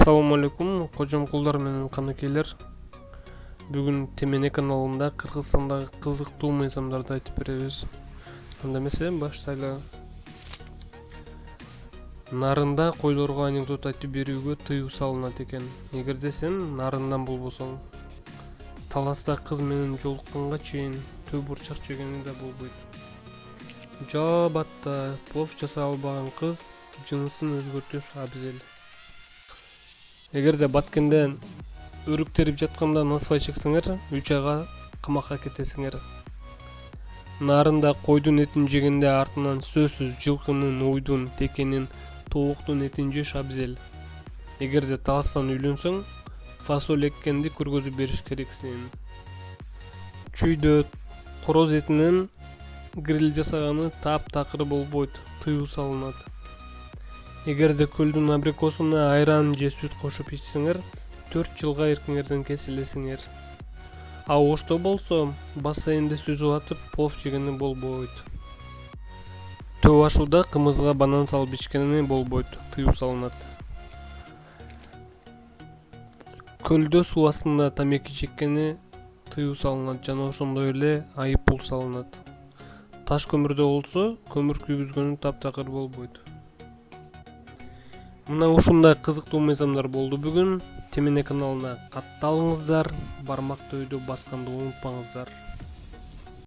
Assalamu алейкум, кожомкулдар менен канакейлер. Бүгүн Темене каналында Кыргызстандагы кызыктуу мыйзамдарды айтып беребиз. Анда эмесе баштайлы. Нарында койлорго анекдот айтып берүүгө тыюу салынат экен. Эгерде сен нарындан болбосоң, таласта кыз менен жолукканга чейин төө бурчак жегени да болбойт. Жабатта плов жасай албаган кыз жынысын өзгөртүш абзел. Эгерде Баткенде өрүктөрүп жатканда насвай чексеңер, 3 айга камакка кетесиңер. Нарында койдун этин жегенде артынан сөзсүз жылкынын, уйдун, текенин, тоокдун этин жеш абзел. Эгерде таластан үйлөнсөң, фасоль эккенди көргөзүп бериш керексиң. Чүйдө короз этинен гриль жасаганы таптакыр болбойт, тыюу салынат. Эгерде көлдүн абрикосуна айран же сүт кошуп ичсеңер, 4 жылга эркиңерден кесилесиңер. А ошто болсо, бассейнде сүзүп атып, плов жегени болбойт. Төө ашууда кымызга банан салып ичкени болбойт, тыюу салынат. Көлдө суу астында тамеки чеккени тыюу салынат жана ошондой эле айып пул салынат. Таш көмүрдө болсо, көмүр күйгүзгөнү таптакыр болбойт. Мына ушундай кызыктуу мыйзамдар болду бүгүн. Темене каналына катталыңыздар, бармакты өйдө басканды унутпаңыздар.